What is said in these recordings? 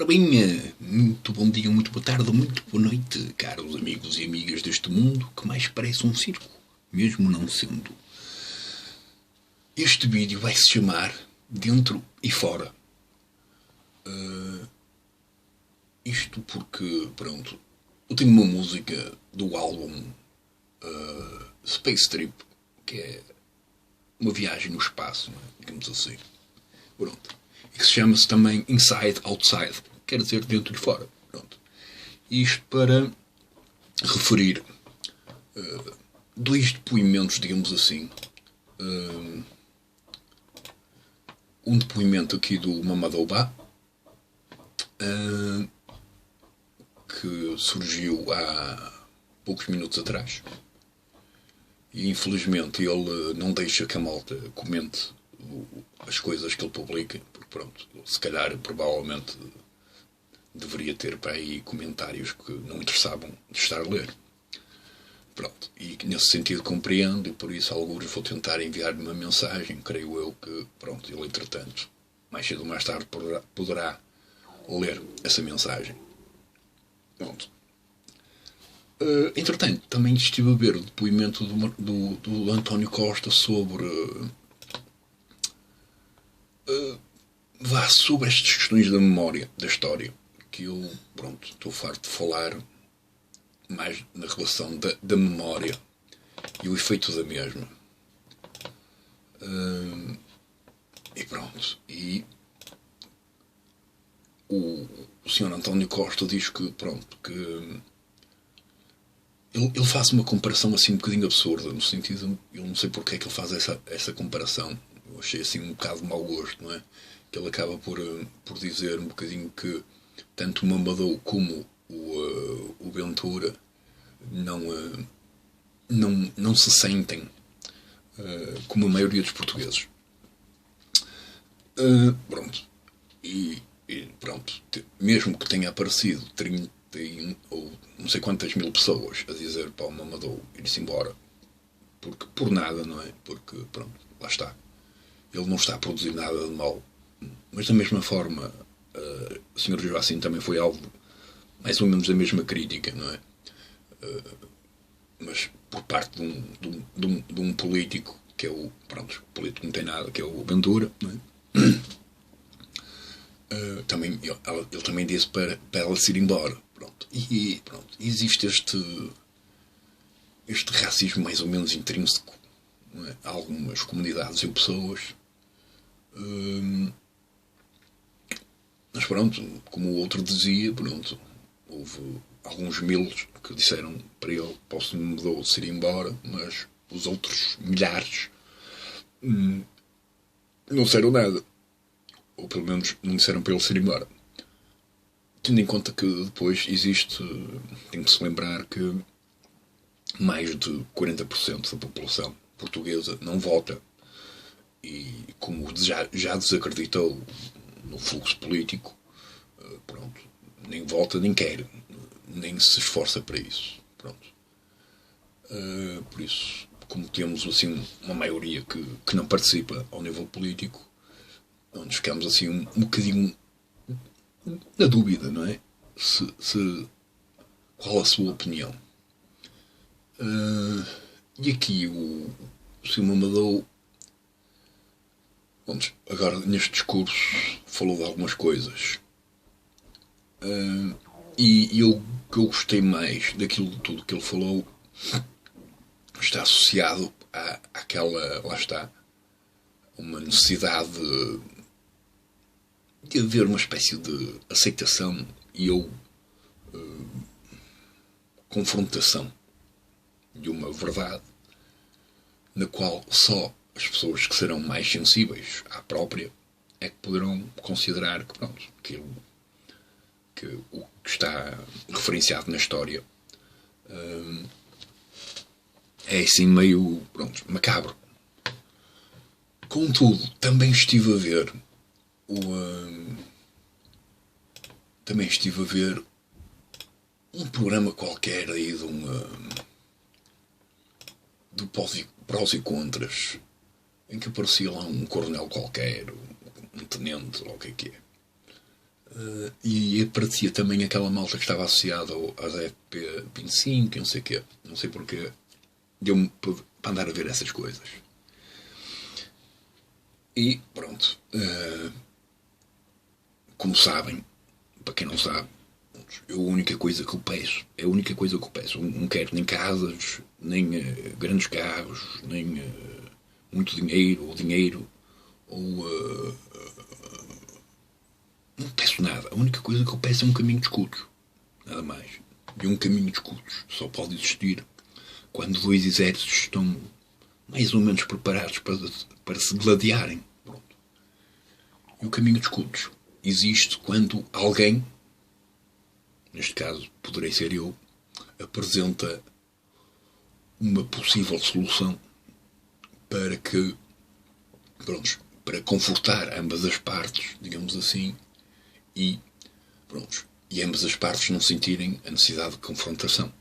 Ora bem, muito bom dia, muito boa tarde, muito boa noite, caros amigos e amigas deste mundo que mais parece um circo, mesmo não sendo. Este vídeo vai se chamar Dentro e Fora. Isto porque, pronto, eu tenho uma música do álbum Space Trip, que é uma viagem no espaço, digamos assim. Pronto. E que se chama-se também Inside Outside, quer dizer dentro e fora. Pronto. Isto para referir dois depoimentos, digamos assim. Um depoimento aqui do Mamadou Ba, que surgiu há poucos minutos atrás. E infelizmente ele não deixa que a malta comente as coisas que ele publica, porque pronto, se calhar provavelmente deveria ter para aí comentários que não interessavam de estar a ler. Pronto, e nesse sentido compreendo, e por isso alguns vou tentar enviar-lhe uma mensagem, creio eu que, pronto, ele entretanto, mais cedo ou mais tarde poderá ler essa mensagem. Pronto. Entretanto, também estive a ver o depoimento do António Costa sobre sobre estas questões da memória, da história, que eu, pronto, estou farto de falar mais na relação da memória e o efeito da mesma. E pronto. E o Sr. António Costa diz que, pronto, que ele faz uma comparação assim um bocadinho absurda, no sentido, eu não sei porque é que ele faz essa comparação. Eu achei assim um bocado de mau gosto, não é? Que ele acaba por dizer um bocadinho que tanto o Mamadou como o Ventura não se sentem como a maioria dos portugueses. Pronto. E pronto, mesmo que tenha aparecido 30 ou não sei quantas mil pessoas a dizer para o Mamadou ir-se embora, porque por nada, não é? Porque, pronto, lá está. Ele não está a produzir nada de mal. Mas da mesma forma, o Sr. Joacim também foi alvo mais ou menos da mesma crítica, não é? Mas por parte de um político, que é o, pronto, o político não tem nada, que é o Ventura, não é? Também, ele também disse para ela se ir embora. Pronto. E pronto, existe este racismo mais ou menos intrínseco, não é? Há algumas comunidades ou pessoas. Mas pronto, como o outro dizia, pronto, houve alguns milos que disseram para ele, posso me mudou de ir embora, mas os outros milhares não disseram nada. Ou pelo menos não disseram para ele se ir embora. Tendo em conta que depois existe, tem que se lembrar que mais de 40% da população portuguesa não vota e como já desacreditou no fluxo político, pronto, nem vota nem quer, nem se esforça para isso. Pronto. Por isso, como temos assim uma maioria que não participa ao nível político, onde ficamos assim um bocadinho na dúvida, não é? Qual a sua opinião? E aqui o Sr. Mamadou, agora neste discurso falou de algumas coisas. E eu gostei mais daquilo tudo que ele falou está associado àquela, lá está, uma necessidade de haver uma espécie de aceitação e confrontação de uma verdade na qual só as pessoas que serão mais sensíveis à própria é que poderão considerar que, pronto, que o que está referenciado na história é assim meio, pronto, macabro. Contudo, também estive a ver um programa qualquer aí do prós e contras, em que aparecia lá um coronel qualquer, um tenente, ou o que é. E aparecia também aquela malta que estava associada às FP25, não sei o quê. Não sei porquê. Deu-me para andar a ver essas coisas. E pronto. Como sabem, para quem não sabe, a única coisa que eu peço, não quero nem casas, nem grandes carros, nem muito dinheiro, ou não peço nada. A única coisa que eu peço é um caminho de escudos, nada mais. E um caminho de escudos só pode existir quando dois exércitos estão mais ou menos preparados para se gladiarem. Pronto. E o caminho de escudos existe quando alguém, neste caso poderei ser eu, apresenta uma possível solução para que, pronto, para confortar ambas as partes, digamos assim, e ambas as partes não sentirem a necessidade de confrontação.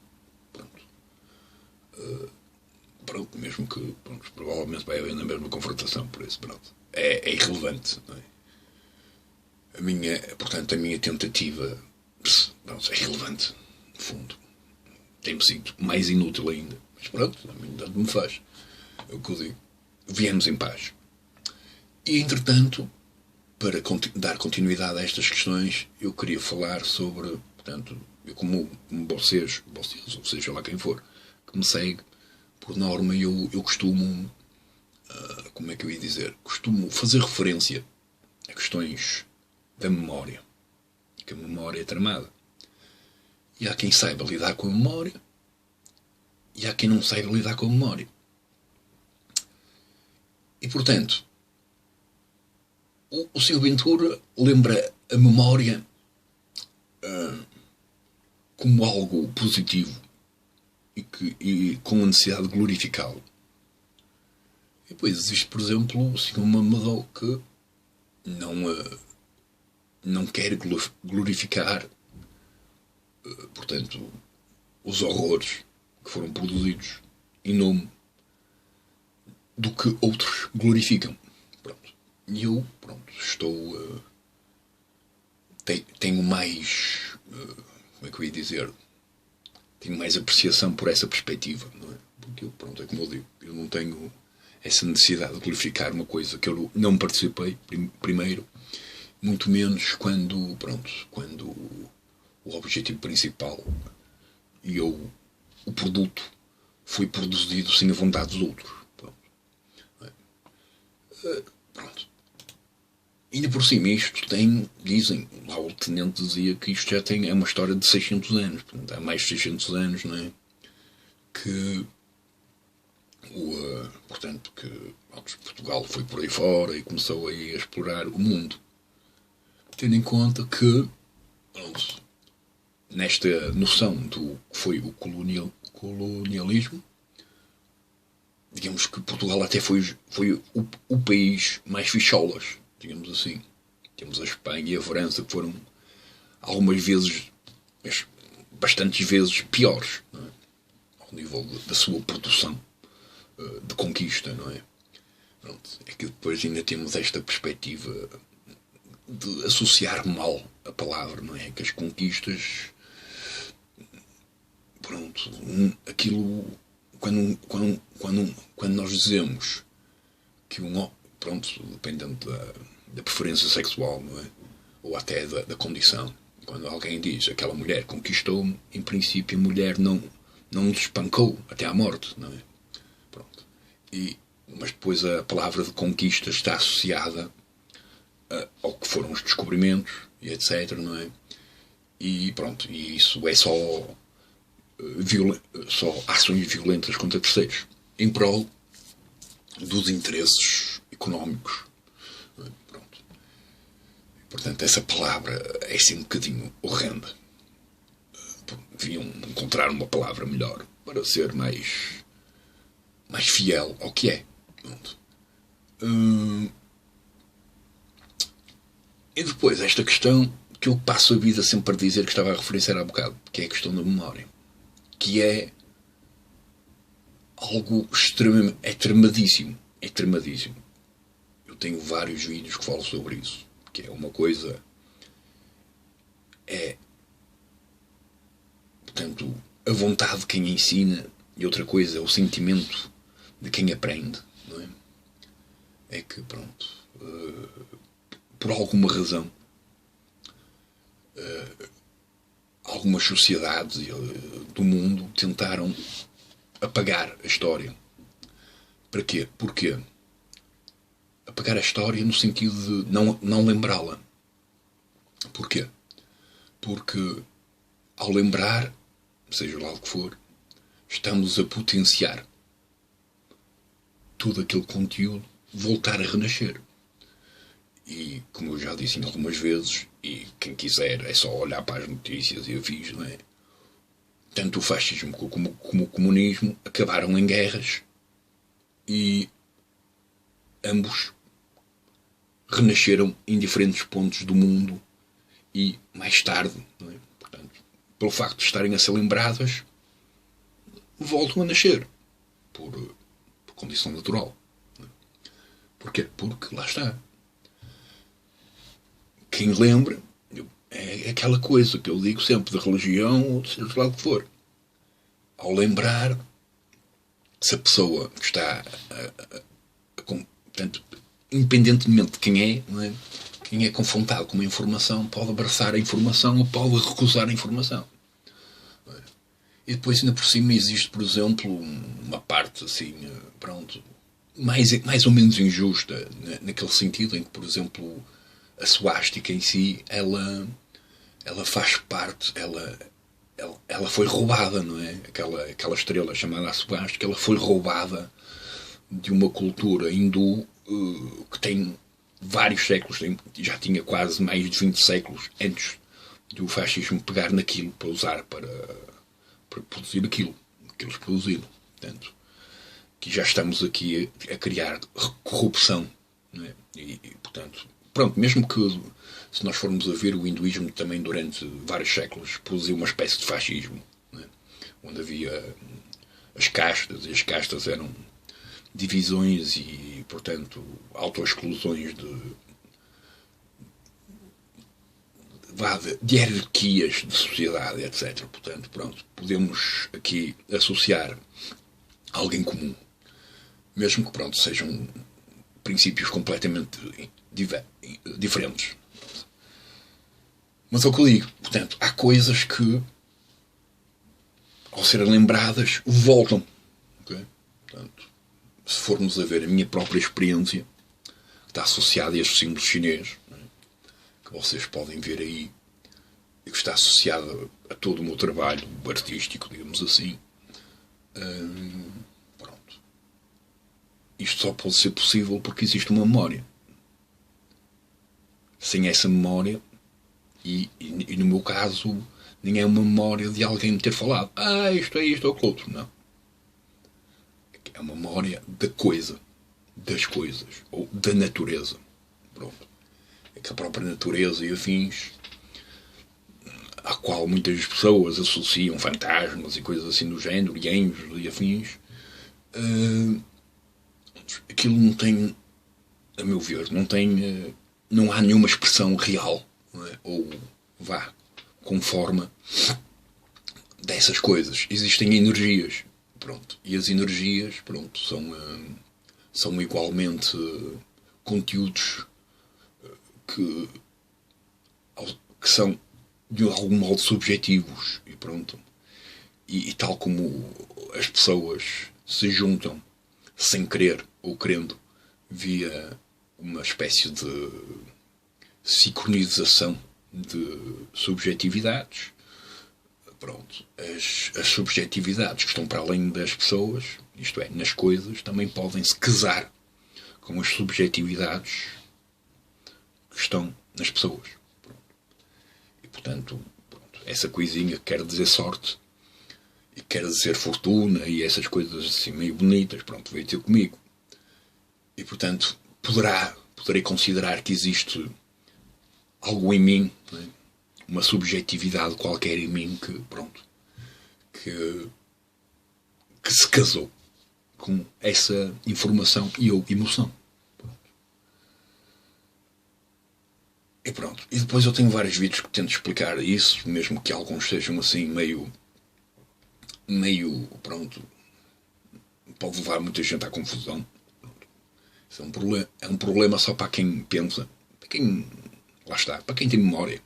Pronto, mesmo que provavelmente vai haver na mesma confrontação, por isso é irrelevante, não é? Portanto, a minha tentativa é irrelevante, no fundo. Tem-me sido mais inútil ainda. Mas pronto, a mim tanto me faz. É o que eu digo. Viemos em paz. E, entretanto, para dar continuidade a estas questões, eu queria falar sobre, portanto, como vocês, ou seja lá quem for, que me segue, por norma, eu costumo, como é que eu ia dizer? Costumo fazer referência a questões da memória. Que a memória é tramada. E há quem saiba lidar com a memória e há quem não saiba lidar com a memória. E, portanto, o Sr. Ventura lembra a memória como algo positivo e com a necessidade de glorificá-lo. E depois existe, por exemplo, o Sr. Mamadou que não quer glorificar, portanto, os horrores que foram produzidos em nome do que outros glorificam. Pronto. E eu, estou... tenho mais... como é que eu ia dizer? Tenho mais apreciação por essa perspectiva, não é? Porque eu, é como eu digo, eu não tenho essa necessidade de glorificar uma coisa que eu não participei, primeiro, muito menos quando o objetivo principal e o produto foi produzido sem a vontade dos outros. Pronto. Ainda por cima isto dizem, lá o tenente dizia que isto já é uma história de 600 anos, portanto, há mais de 600 anos, não é? Que Portugal foi por aí fora e começou a explorar o mundo. Tendo em conta que, nesta noção do que foi o colonialismo, digamos que Portugal até foi o país mais ficholas, digamos assim. Temos a Espanha e a França que foram algumas vezes, bastantes vezes piores, não é? Ao nível da sua produção de conquista, não é? É que depois ainda temos esta perspectiva de associar mal a palavra, não é? Que as conquistas, aquilo, quando nós dizemos que dependendo da preferência sexual, não é? Ou até da condição, quando alguém diz aquela mulher conquistou-me, em princípio a mulher não nos espancou até à morte, não é? Mas depois a palavra de conquista está associada ao que foram os descobrimentos e etc, não é? E isso é só ações violentas contra terceiros em prol dos interesses económicos. Portanto, essa palavra é assim um bocadinho horrenda. Deviam encontrar uma palavra melhor para ser mais fiel ao que é. E depois esta questão que eu passo a vida sempre a dizer, que estava a referenciar há bocado, que é a questão da memória, que é algo extremamente... é tremadíssimo. Eu tenho vários vídeos que falam sobre isso, que é uma coisa portanto, a vontade de quem ensina e outra coisa é o sentimento de quem aprende, não é? É que, pronto, por alguma razão, algumas sociedades do mundo tentaram apagar a história. Para quê? Porquê? Apagar a história no sentido de não lembrá-la. Porquê? Porque ao lembrar, seja lá o que for, estamos a potenciar todo aquele conteúdo voltar a renascer. E, como eu já disse algumas vezes, e quem quiser é só olhar para as notícias e afins, não é? Tanto o fascismo como o comunismo acabaram em guerras e ambos renasceram em diferentes pontos do mundo e mais tarde, não é? Portanto, pelo facto de estarem a ser lembradas, voltam a nascer por condição natural. Não é? Porquê? Porque lá está. Quem lembra é aquela coisa que eu digo sempre, de religião ou de seja lá o que for. Ao lembrar, se a pessoa que está portanto, independentemente de quem é, não é, quem é confrontado com uma informação pode abraçar a informação ou pode recusar a informação. E depois ainda por cima existe, por exemplo, uma parte assim, pronto, mais ou menos injusta, naquele sentido em que, por exemplo, a suástica em si, ela faz parte, ela foi roubada, não é? Aquela estrela chamada a suástica, ela foi roubada de uma cultura hindu que tem vários séculos, já tinha quase mais de 20 séculos antes do fascismo pegar naquilo para usar para produzir aquilo que eles produziram. Portanto, que já estamos aqui a criar corrupção, não é? Portanto, pronto, mesmo que se nós formos a ver o hinduísmo também durante vários séculos produziu uma espécie de fascismo, não é? Onde havia as castas, e as castas eram divisões e, portanto, autoexclusões de hierarquias de sociedade, etc. Portanto, pronto, podemos aqui associar alguém comum, mesmo que, pronto, sejam princípios completamente diferentes. Mas é o que eu digo, portanto, há coisas que, ao serem lembradas, voltam. Okay? Portanto, se formos a ver a minha própria experiência, que está associada a estes símbolos chineses, que vocês podem ver aí, e que está associada a todo o meu trabalho artístico, digamos assim, pronto. Isto só pode ser possível porque existe uma memória. Sem essa memória, e no meu caso, nem é uma memória de alguém me ter falado, isto é isto ou aquilo outro, não. É uma memória da coisa, das coisas, ou da natureza. Pronto. É que a própria natureza e afins, à qual muitas pessoas associam fantasmas e coisas assim do género, e anjos e afins, aquilo não tem, a meu ver, não há nenhuma expressão real, não é? Ou vá, com forma dessas coisas. Existem energias, pronto, e as energias, pronto, são igualmente conteúdos que são de algum modo subjetivos e pronto. E tal como as pessoas se juntam sem querer ou querendo via uma espécie de sincronização de subjetividades, pronto, as subjetividades que estão para além das pessoas, isto é, nas coisas, também podem se casar com as subjetividades que estão nas pessoas. Pronto. E, portanto, pronto, essa coisinha quer dizer sorte e quer dizer fortuna e essas coisas assim meio bonitas, pronto, veio ter comigo. E, portanto, poderei considerar que existe algo em mim, né? Uma subjetividade qualquer em mim que, pronto, que se casou com essa informação e ou emoção. E pronto. E depois eu tenho vários vídeos que tento explicar isso, mesmo que alguns sejam assim meio meio, pronto, pode levar muita gente à confusão. Isso é um problema só para quem pensa, para quem, lá está, para quem tem memória.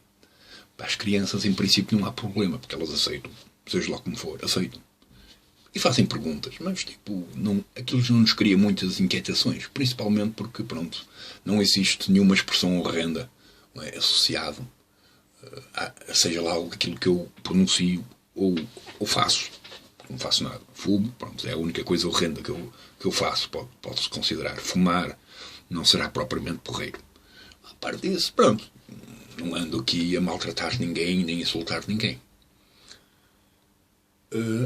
Para as crianças, em princípio, não há problema, porque elas aceitam, seja lá como for, aceitam. E fazem perguntas, mas tipo, não, aquilo não nos cria muitas inquietações, principalmente porque, pronto, não existe nenhuma expressão horrenda, não é, associado seja lá aquilo que eu pronuncio ou faço. Não faço nada. Fumo, pronto, é a única coisa horrenda que eu faço. Pode-se considerar. Fumar não será propriamente porreiro. A parte disso, pronto, não ando aqui a maltratar ninguém nem a insultar ninguém.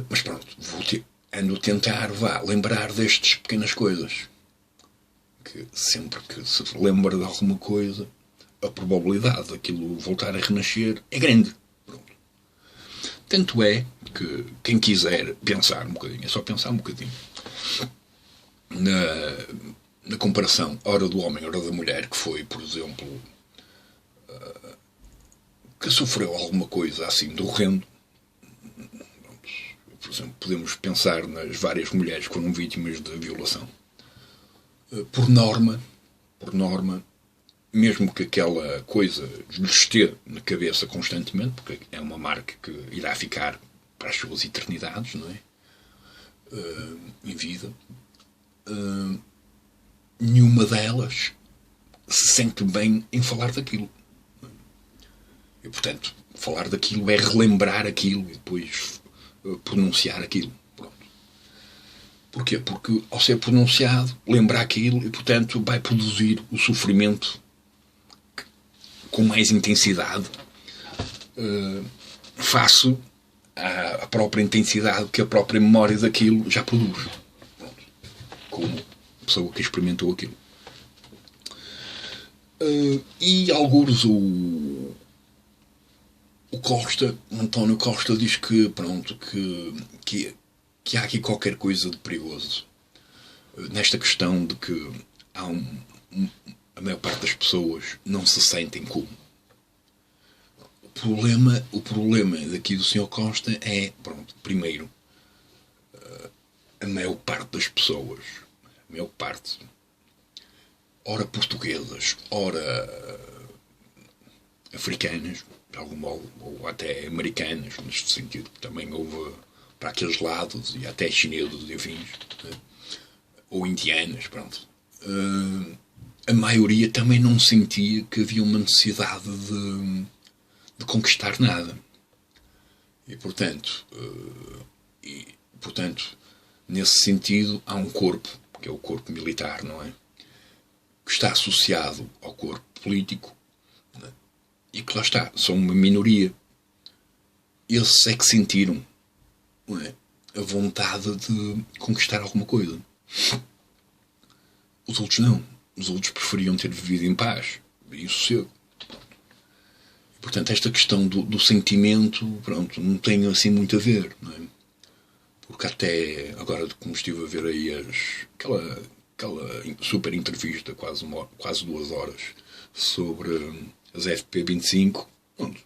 Mas pronto, ando a tentar, lembrar destas pequenas coisas. Que sempre que se lembra de alguma coisa, a probabilidade daquilo voltar a renascer é grande. Pronto. Tanto é que quem quiser pensar um bocadinho, é só pensar um bocadinho na comparação hora do homem, hora da mulher, que foi, por exemplo, que sofreu alguma coisa assim do horrendo. Por exemplo, podemos pensar nas várias mulheres que foram vítimas de violação. Por norma, mesmo que aquela coisa lhes esteja na cabeça constantemente, porque é uma marca que irá ficar para as suas eternidades, não é? Em vida, nenhuma delas se sente bem em falar daquilo. E, portanto, falar daquilo é relembrar aquilo e depois pronunciar aquilo. Pronto. Porquê? Porque ao ser pronunciado, lembra aquilo e, portanto, vai produzir o sofrimento com mais intensidade face à própria intensidade que a própria memória daquilo já produz. Pronto. Como pessoa que experimentou aquilo. E algures o Costa, António Costa, diz que pronto, que há aqui qualquer coisa de perigoso nesta questão de que há a maior parte das pessoas não se sentem como. O problema daqui do Sr. Costa é, pronto, primeiro, a maior parte das pessoas, a maior parte, ora portuguesas, ora africanas, de algum modo, ou até americanas, neste sentido, que também houve para aqueles lados, e até chineses e afins, ou indianas, pronto. A maioria também não sentia que havia uma necessidade de conquistar nada. E, portanto, nesse sentido, há um corpo, que é o corpo militar, não é? Que está associado ao corpo político, não é? E que lá está, são uma minoria. Eles é que sentiram, não é, a vontade de conquistar alguma coisa. Os outros não. Os outros preferiam ter vivido em paz e em sossego. Portanto, esta questão do sentimento, pronto, não tem assim muito a ver, não é? Porque até agora, como estive a ver aí aquela super entrevista, quase 2 horas, sobre as FP25, pronto,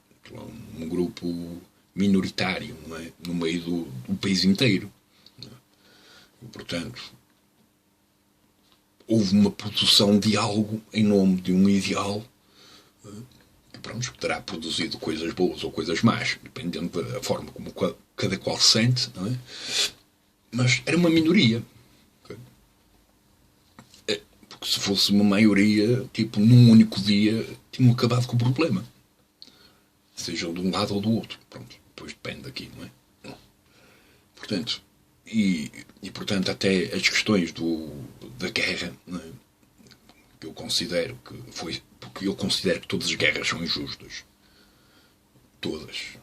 um grupo minoritário, não é? No meio do país inteiro. Não é? E, portanto, houve uma produção de algo em nome de um ideal que, pronto, terá produzido coisas boas ou coisas más, dependendo da forma como cada qual se sente, não é? Mas era uma minoria. Porque se fosse uma maioria, tipo, num único dia, tinham acabado com o problema. Seja de um lado ou do outro. Pronto, depois depende daqui, não é? Não. Portanto, portanto, até as questões da guerra, não é? Que eu considero que foi... Porque eu considero que todas as guerras são injustas. Todas.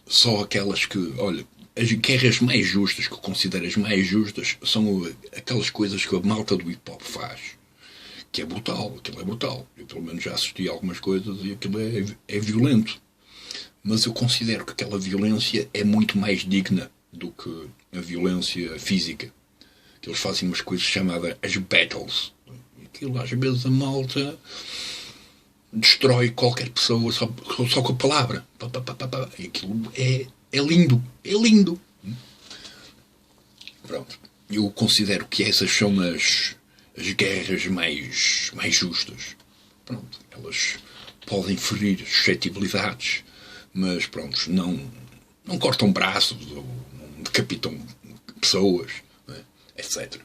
Só aquelas que... Olha, as guerras mais justas, que eu considero as mais justas, são aquelas coisas que a malta do hip-hop faz. Que é brutal. Aquilo é brutal. Eu, pelo menos, já assisti a algumas coisas e aquilo é violento. Mas eu considero que aquela violência é muito mais digna do que a violência física. Que eles fazem umas coisas chamadas as battles. E aquilo, às vezes, a malta destrói qualquer pessoa só com a palavra. E aquilo é lindo. É lindo. Pronto. Eu considero que essas são as guerras mais justas. Pronto. Elas podem ferir suscetibilidades, mas pronto, não cortam braços ou não decapitam pessoas, né, etc.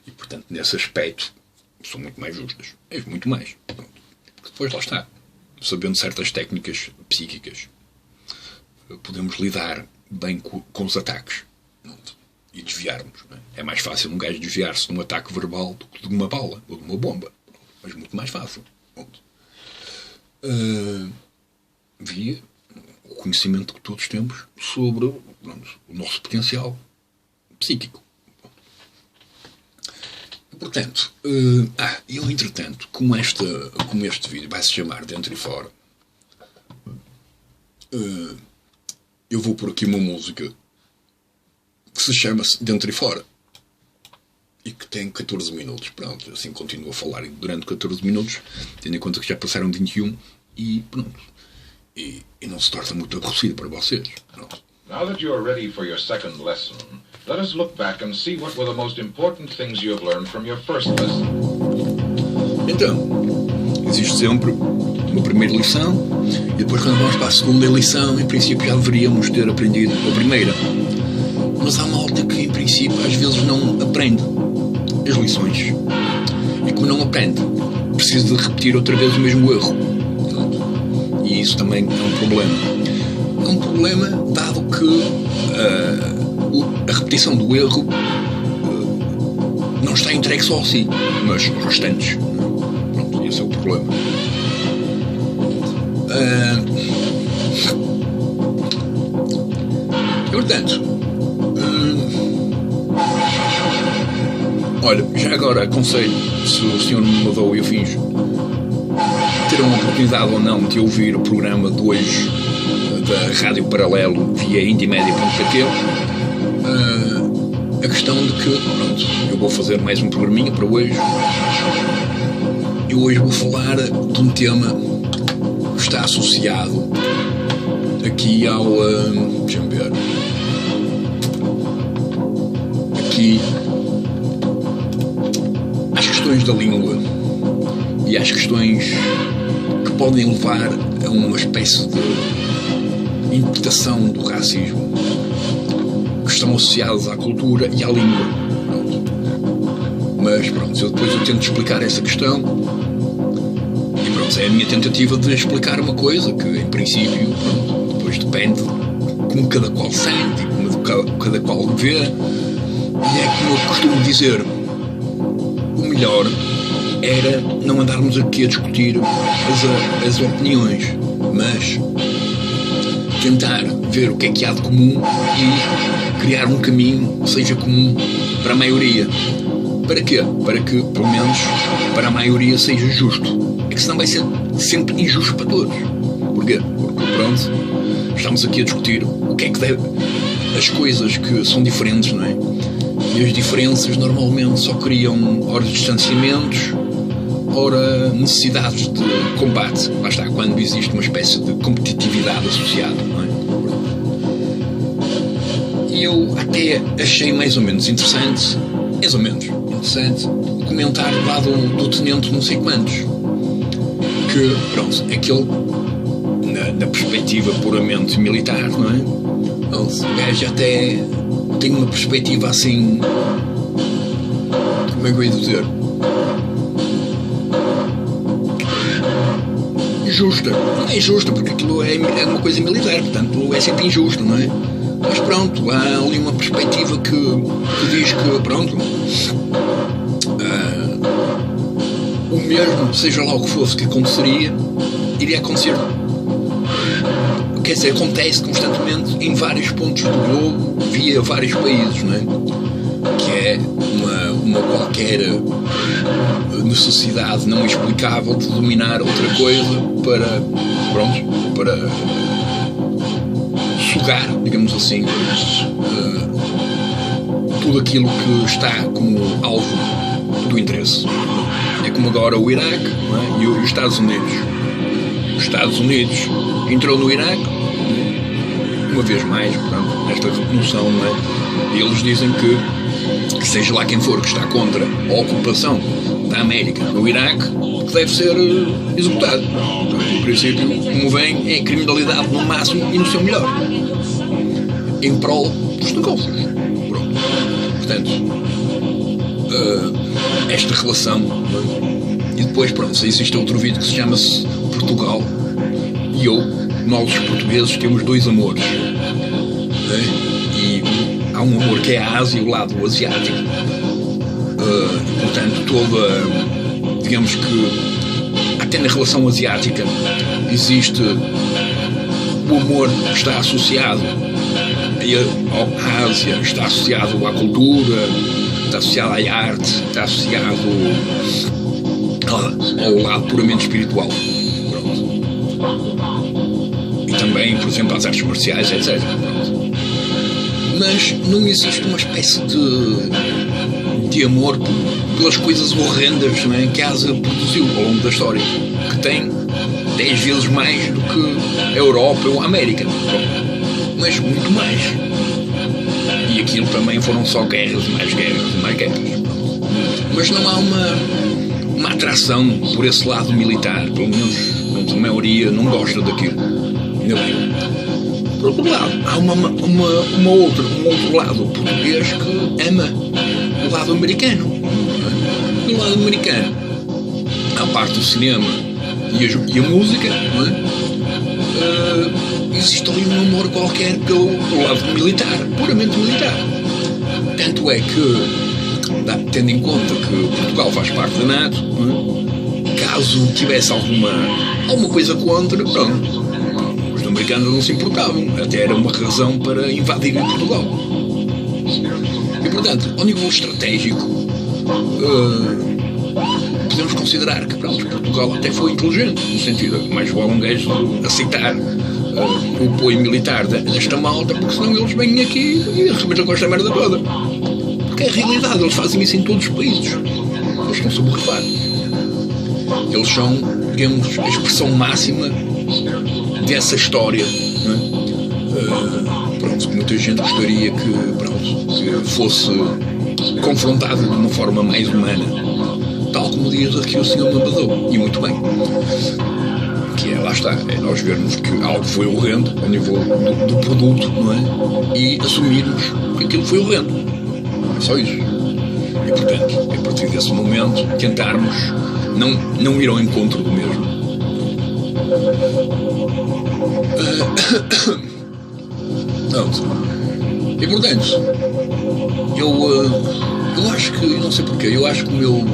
E portanto, nesse aspecto, são muito mais justas. É muito mais. Pronto. Porque depois lá está. Sabendo certas técnicas psíquicas, podemos lidar bem com os ataques. Pronto. E desviarmos. Né? É mais fácil um gajo desviar-se de um ataque verbal do que de uma bala ou de uma bomba. Mas muito mais fácil. Via o conhecimento que todos temos sobre o nosso potencial psíquico. Portanto, eu entretanto, como este vídeo vai se chamar Dentro e Fora, eu vou pôr aqui uma música que se chama-se Dentro e Fora e que tem 14 minutos. Pronto, assim continuo a falar durante 14 minutos, tendo em conta que já passaram 21 e pronto. E não se torna muito aborrecido para vocês. Pronto. Now that you are ready for your second lesson, let us look back and see what were the most important things you have learned from your first lesson. Então, existe sempre uma primeira lição e depois quando vamos para a segunda lição, em princípio já deveríamos ter aprendido a primeira. Mas há malta que, em princípio, às vezes não aprende as lições. E como não aprende, precisa de repetir outra vez o mesmo erro. E isso também é um problema. É um problema dado que a repetição do erro não está entregue só a si, mas aos restantes. Pronto, esse é o problema. Portanto, olha, já agora aconselho, se o senhor me mandou e eu finjo, terão a oportunidade ou não de ouvir o programa de hoje da Rádio Paralelo via indimedia.pt. A questão de que, pronto, eu vou fazer mais um programinha para hoje. Eu hoje vou falar de um tema que está associado aqui ao... deixa-me ver. Aqui às questões da língua e às questões que podem levar a uma espécie de interpretação do racismo que estão associados à cultura e à língua. Pronto. Mas pronto, depois eu tento explicar essa questão e pronto, é a minha tentativa de explicar uma coisa que em princípio, pronto, depois depende como cada qual sente e como cada qual vê. E é como eu costumo dizer, o melhor era não andarmos aqui a discutir as opiniões, mas tentar ver o que é que há de comum e criar um caminho que seja comum para a maioria. Para quê? Para que, pelo menos, para a maioria seja justo. É que senão vai ser sempre injusto para todos. Porquê? Porque, pronto, estamos aqui a discutir o que é que deve... as coisas que são diferentes, não é? E as diferenças normalmente só criam ora distanciamentos, ora necessidades de combate. Lá está, quando existe uma espécie de competitividade associada, não é? E eu até achei mais ou menos interessante, o comentário lá do tenente não sei quantos, que, pronto, aquele na perspectiva puramente militar, não é? Então, o gajo até tem uma perspectiva assim, como é que eu ia dizer, justa. Não é justa, porque aquilo é uma coisa militar, portanto é sempre injusto, não é? Mas pronto, há ali uma perspectiva que diz que, pronto, o mesmo, seja lá o que fosse que aconteceria, iria acontecer. Quer dizer, acontece constantemente em vários pontos do globo, via vários países, não é? Que é uma qualquer necessidade não explicável de dominar outra coisa para sugar, digamos assim, tudo aquilo que está como alvo do interesse. É como agora o Iraque, não é? E os Estados Unidos. Os Estados Unidos entrou no Iraque, uma vez mais, portanto, nesta revolução, não é? Eles dizem que seja lá quem for que está contra a ocupação da América no Iraque, que deve ser executado. Então, no princípio, como vem, é criminalidade no máximo e no seu melhor, em prol dos negócios. Pronto. Portanto, esta relação, é? E depois, pronto, existe outro vídeo que se chama-se Portugal e eu. Nós, os portugueses, temos dois amores, é? E há um amor que é a Ásia e o lado asiático. Portanto, toda, digamos que até na relação asiática existe o amor que está associado à Ásia, está associado à cultura, está associado à arte, está associado ao lado puramente espiritual. Pronto. E também, por exemplo, às artes marciais, etc. Pronto. Mas não existe uma espécie de amor pelas coisas horrendas, não é, que a Ásia produziu ao longo da história, que tem 10 vezes mais do que a Europa ou a América. Pronto. Mas muito mais. E aquilo também foram só guerras e mais guerras e mais guerras. Pronto. Mas não há uma atração por esse lado militar, pelo menos a maioria não gosta daquilo. Por outro lado, há um outro lado português que ama o lado americano. No lado americano, a parte do cinema e a música, não é? Existe ali um amor qualquer pelo lado militar, puramente militar. Tanto é que, tendo em conta que Portugal faz parte da NATO, não é? Caso tivesse alguma coisa contra, pronto, os americanos não se importavam, até era uma razão para invadir Portugal. E portanto, ao nível estratégico, podemos considerar que, pronto, Portugal até foi inteligente, no sentido que mais vale um gajo aceitar o apoio militar desta malta, porque senão eles vêm aqui e arrebentam com esta merda toda. Porque é a realidade, eles fazem isso em todos os países. Eles estão sob reparo. Eles são, digamos, a expressão máxima dessa história, não é? Pronto, muita gente gostaria que fosse confrontado de uma forma mais humana, tal como diz aqui o Sr. Mambadou, e muito bem. Que é, lá está, é nós vermos que algo foi horrendo ao nível do produto, não é? E assumirmos que aquilo foi horrendo. É só isso. E portanto, a partir desse momento, tentarmos não ir ao encontro do mesmo. E portanto, eu acho que, não sei porquê, eu acho que o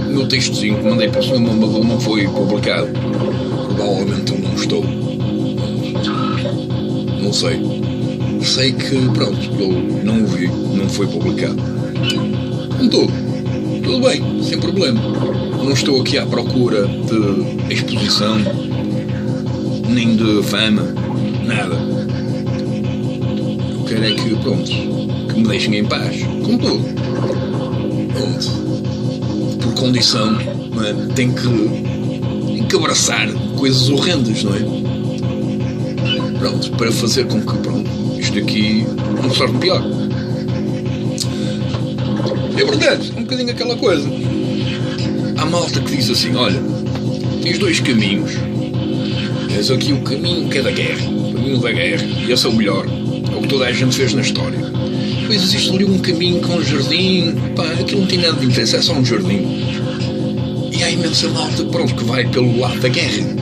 meu textozinho que mandei para o Sr. Mambadou não foi publicado. Provavelmente eu não estou. Não sei. Sei que, pronto, eu não o vi, não foi publicado. Contudo, tudo bem, sem problema. Não estou aqui à procura de exposição, nem de fama, nada. Eu quero é que, pronto, que me deixem em paz. Contudo, pronto, por condição, não é? Tem que abraçar coisas horrendas, não é? Pronto, para fazer com que, pronto, isto aqui não se torne pior. É verdade, um bocadinho aquela coisa. Há malta que diz assim, olha, tens dois caminhos. Tens aqui o caminho que é da guerra, o caminho da guerra, e esse é o melhor, é o que toda a gente fez na história. Depois existe ali um caminho com um jardim, pá, aquilo não tem nada de interesse, é só um jardim. E há imensa malta, pronto, que vai pelo lado da guerra.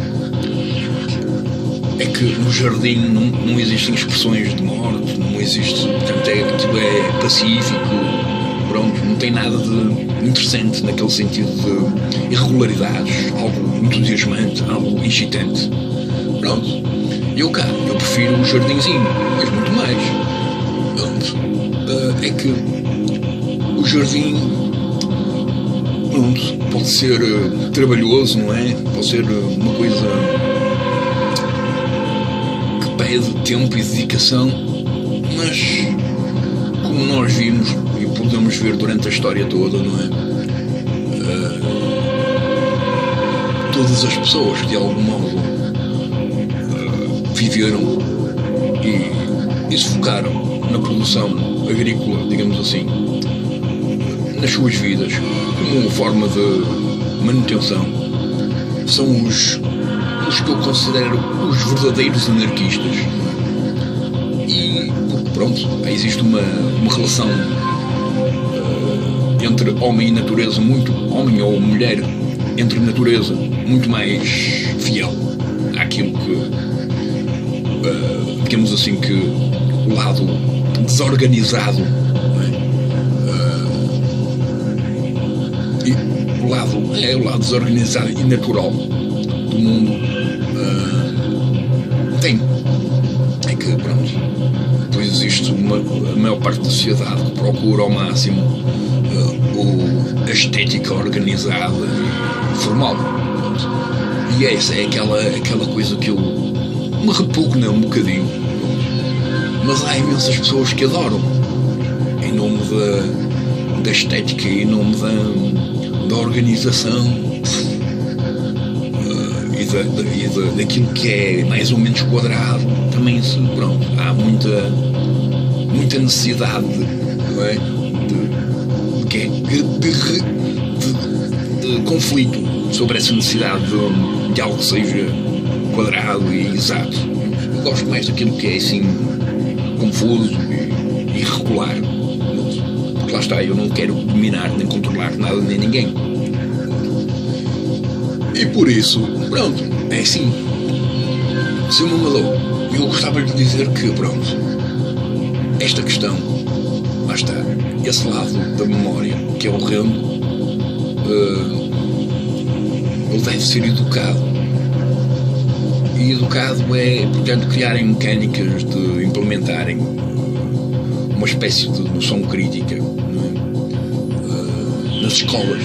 É que no jardim não existem expressões de morte, não existe, portanto, tudo é pacífico, pronto, não tem nada de interessante naquele sentido de irregularidades, algo entusiasmante, algo excitante. Pronto, eu prefiro o jardinzinho, mas muito mais. Pronto, é que o jardim, pronto, pode ser trabalhoso, não é? Pode ser uma coisa que pede tempo e dedicação, mas como nós vimos e podemos ver durante a história toda, não é? Todas as pessoas que de algum modo viveram e se focaram na produção agrícola, digamos assim, nas suas vidas, como forma de manutenção, são os que eu considero os verdadeiros anarquistas. E porque pronto, existe uma relação entre homem e natureza, muito homem ou mulher, entre natureza muito mais fiel àquilo que digamos assim, que o lado desorganizado, não é? E o lado desorganizado e natural do mundo tem. É que pronto, depois existe a maior parte da sociedade que procura ao máximo a estética organizada e formal. Pronto. E essa é aquela coisa que eu me repugna um bocadinho. Mas há imensas pessoas que adoram, em nome da estética, em nome da organização e daquilo que é mais ou menos quadrado. Também pronto, há muita necessidade, não é? de conflito sobre essa necessidade de algo que seja quadrado e exato. Eu gosto mais daquilo que é assim confuso e irregular. Porque lá está, eu não quero dominar nem controlar nada nem ninguém. E por isso, pronto, é assim. Sr. Mamadou, eu gostava de dizer que, pronto, esta questão, lá está, esse lado da memória, que é horrendo, ele deve ser educado. E educado é, portanto, criarem mecânicas de implementarem uma espécie de noção crítica, não é? Nas escolas.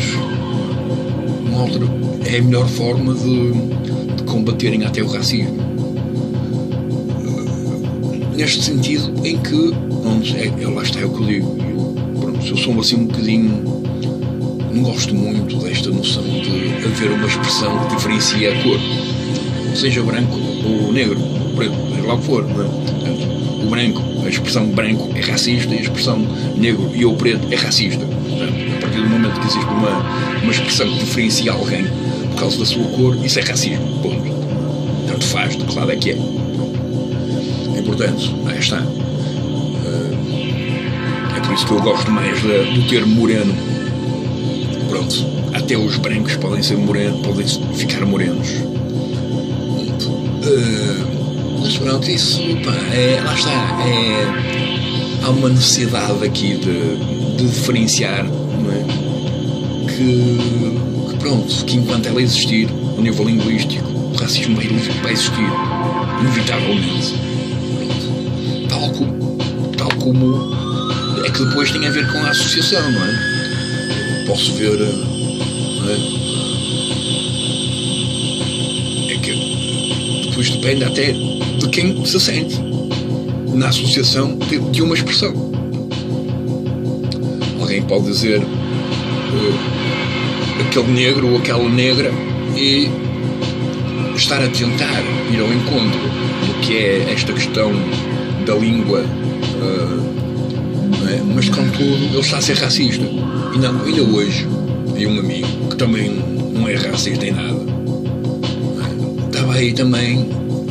É a melhor forma de combaterem até o racismo. Neste sentido em que, lá está, é o que eu digo. Eu sou assim um bocadinho. Não gosto muito desta noção de haver uma expressão que diferencia a cor, seja branco ou negro, preto, seja lá o que for, não é? Portanto, o branco, a expressão branco é racista e a expressão negro e ou preto é racista. Portanto, a partir do momento que existe uma expressão que diferencia alguém por causa da sua cor, isso é racismo, ponto. Tanto faz de que lado é que é. E portanto, aí está. É por isso que eu gosto mais do termo moreno. Pronto, até os brancos podem ser morenos, podem ficar morenos. Mas pronto, isso, pá, lá está. Há uma necessidade aqui de diferenciar, não é? Que pronto, que enquanto ela existir, no nível linguístico, o racismo vai existir, inevitavelmente. Pronto. Tal como é que depois tem a ver com a associação, não é? Posso ver, não é que depois depende até de quem se sente na associação de uma expressão. Alguém pode dizer aquele negro ou aquela negra e estar a tentar ir ao encontro do que é esta questão da língua, não é? Mas contudo ele está a ser racista. Ainda hoje vi um amigo que também não é racista em nada, estava aí também,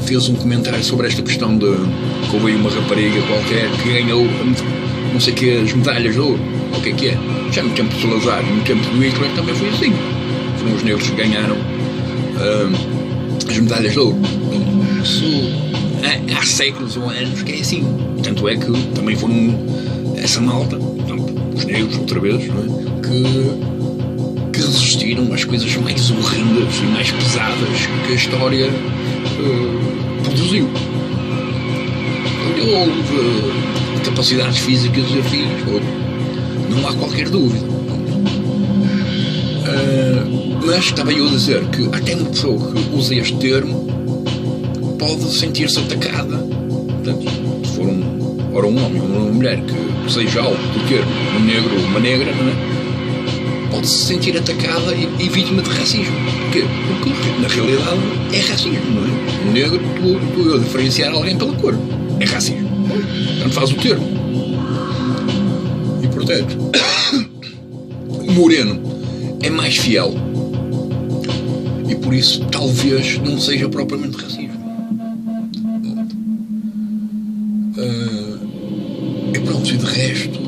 fez um comentário sobre esta questão de que houve uma rapariga qualquer que ganhou não sei que as medalhas de ouro, o que é, já no tempo de Salazar e no tempo do Hitler também foi assim, foram os negros que ganharam as medalhas de ouro. Isso há séculos ou anos que é assim, tanto é que também foram essa malta, os negros outra vez, não é? Que resistiram às coisas mais horrendas e mais pesadas que a história produziu. Houve capacidades físicas e desafios, não há qualquer dúvida. Mas estava eu a dizer que até uma pessoa que usa este termo pode sentir-se atacada. Portanto, se for um homem ou uma mulher que seja algo do termo um negro ou uma negra, não é? Pode-se sentir atacada e vítima de racismo. Porquê? Porque na realidade é racismo, não é? Um negro, tu eu diferenciar alguém pela cor. é racismo. Tanto faz o termo. E, portanto, o moreno é mais fiel. E por isso, talvez, não seja propriamente racismo. E pronto, e de resto,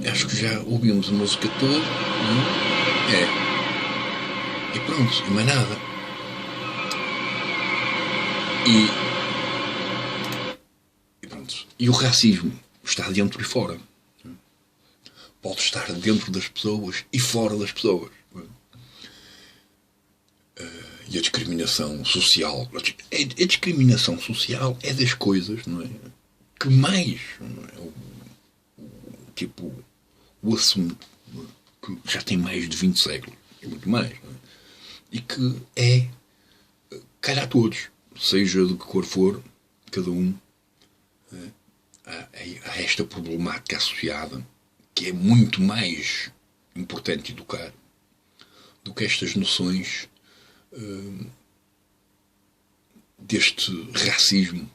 acho que já ouvimos a música toda. Não é? E pronto, e mais nada. E pronto. E o racismo está dentro e fora. Pode estar dentro das pessoas e fora das pessoas. E a discriminação social. A discriminação social é das coisas, não é? Que mais, não é? Tipo, o assunto, não é? Que já tem mais de 20 séculos, e muito mais, não é? E que calha a todos, seja de que cor for, cada um, há esta problemática associada, que é muito mais importante educar do que estas noções deste racismo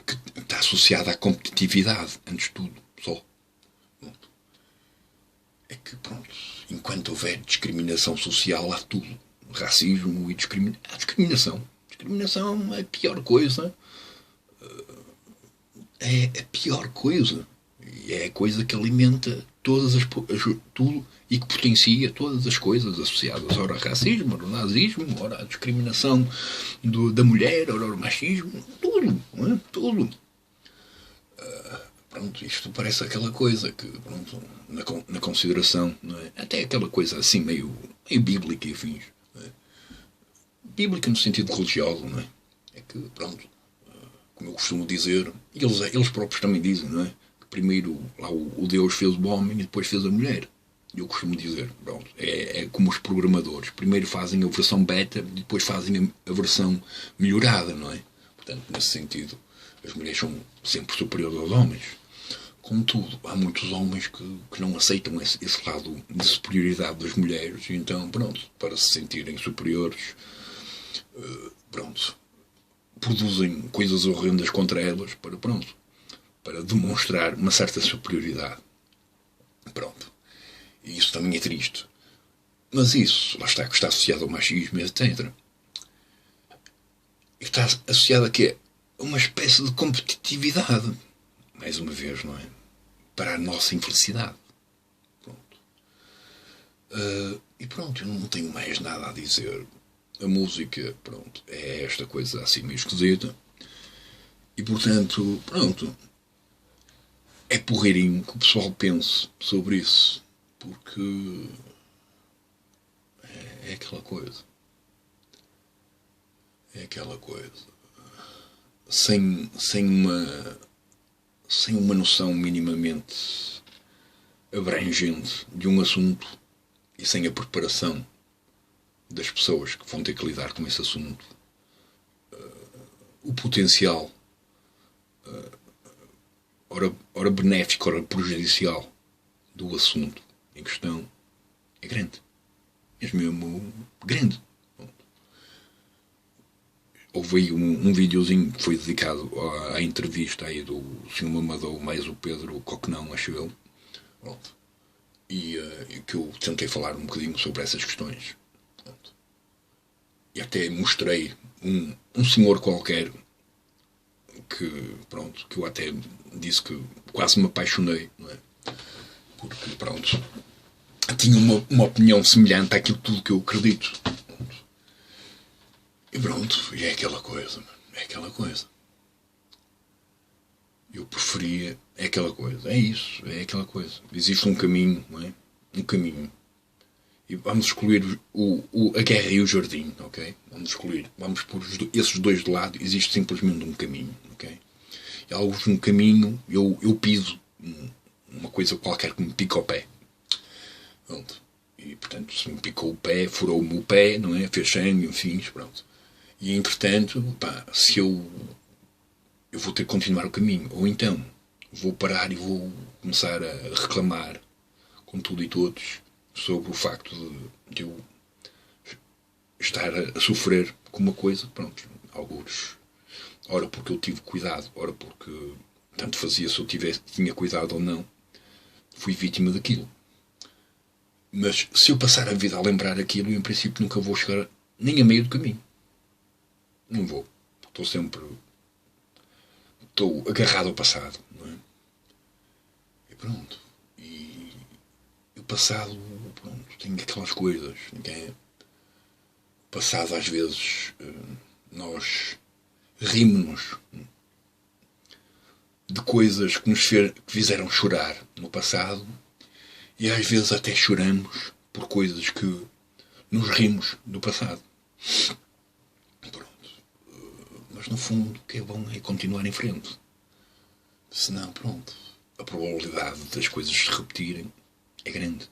que está associado à competitividade, antes de tudo, só. É que, pronto, enquanto houver discriminação social, há tudo. Racismo e discriminação. Há discriminação. Discriminação é a pior coisa. É a pior coisa. E é a coisa que alimenta todas tudo e que potencia todas as coisas associadas, ora ao racismo, ora ao nazismo, ora à discriminação da mulher, ora ao machismo, tudo, não é? Tudo. Pronto, isto parece aquela coisa que, pronto, na consideração, não é? Até aquela coisa assim meio bíblica e afins. Não é? Bíblica no sentido religioso, não é? É que, pronto, como eu costumo dizer, eles próprios também dizem, não é? Primeiro lá o Deus fez o homem e depois fez a mulher. Eu costumo dizer, pronto, é como os programadores. Primeiro fazem a versão beta e depois fazem a versão melhorada, não é? Portanto, nesse sentido, as mulheres são sempre superiores aos homens. Contudo, há muitos homens que não aceitam esse lado de superioridade das mulheres e então, pronto, para se sentirem superiores, pronto, produzem coisas horrendas contra elas para demonstrar uma certa superioridade. Pronto. E isso também é triste. Mas isso, lá está, que está associado ao machismo, etc. E está associado a quê? A uma espécie de competitividade. Mais uma vez, não é? Para a nossa infelicidade. Pronto. E pronto, eu não tenho mais nada a dizer. A música, pronto, é esta coisa assim meio esquisita. E portanto, pronto. É porreirinho que o pessoal pense sobre isso. Porque é aquela coisa. É aquela coisa. Sem uma noção minimamente abrangente de um assunto e sem a preparação das pessoas que vão ter que lidar com esse assunto, o potencial ora benéfico, ora prejudicial do assunto em questão é grande. É mesmo grande. Houve aí um videozinho que foi dedicado à entrevista aí do Sr. Mamadou mais o Pedro Coquenão, acho eu. Pronto. E que eu tentei falar um bocadinho sobre essas questões. Pronto. E até mostrei um senhor qualquer que, pronto, que eu até disse que quase me apaixonei, não é? Porque, pronto, tinha uma opinião semelhante àquilo tudo que eu acredito. Pronto. E pronto, e é aquela coisa, mano. É aquela coisa. Eu preferia, é aquela coisa, é isso, é aquela coisa. Existe um caminho, não é? Um caminho. E vamos escolher a guerra e o jardim, ok? Vamos escolher, vamos pôr esses dois de lado, existe simplesmente um caminho, ok? E alguns no caminho, eu piso uma coisa qualquer que me pica o pé. Pronto. E, portanto, se me picou o pé, furou-me o pé, não é? Fez sangue, enfim, pronto. E, entretanto, pá, se eu vou ter que continuar o caminho. Ou então, vou parar e vou começar a reclamar com tudo e todos sobre o facto de eu estar a sofrer com uma coisa, pronto, alguns Ora porque eu tive cuidado, ora porque tanto fazia se eu tinha cuidado ou não. Fui vítima daquilo. Mas se eu passar a vida a lembrar aquilo, eu em princípio nunca vou chegar nem a meio do caminho. Não vou. Estou sempre... Estou agarrado ao passado. Não é? E pronto. E o passado, pronto, tem aquelas coisas. O passado, às vezes, nós rimos-nos de coisas que nos fizeram chorar no passado, e às vezes até choramos por coisas que nos rimos do passado. Pronto. Mas no fundo o que é bom é continuar em frente. Senão, pronto, a probabilidade das coisas se repetirem é grande.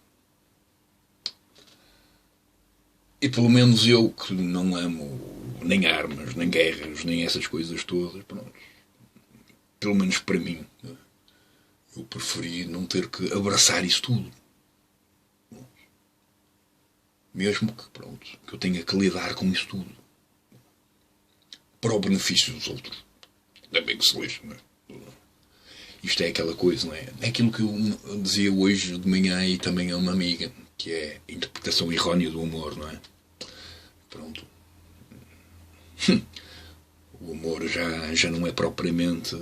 E pelo menos eu, que não amo nem armas, nem guerras, nem essas coisas todas, pronto, pelo menos para mim, eu preferi não ter que abraçar isso tudo. Mesmo que, pronto, que eu tenha que lidar com isso tudo. Para o benefício dos outros. Ainda bem que se lixe, não é? Isto é aquela coisa, não é? É aquilo que eu dizia hoje de manhã e também a uma amiga, que é a interpretação errónea do humor, não é? Pronto. O humor já não é propriamente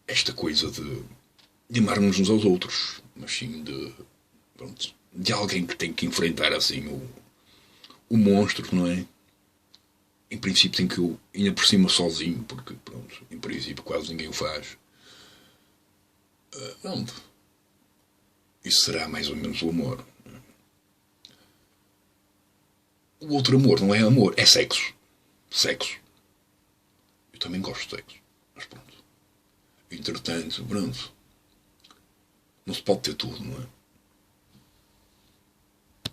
esta coisa de amarmos uns aos outros, mas sim de alguém que tem que enfrentar assim o monstro, não é? Em princípio tem que eu, ainda por cima sozinho, porque pronto, em princípio quase ninguém o faz. Pronto. Isso será mais ou menos o amor. O outro amor não é amor, é sexo. Sexo. Eu também gosto de sexo. Mas pronto. Entretanto, pronto. Não se pode ter tudo, não é?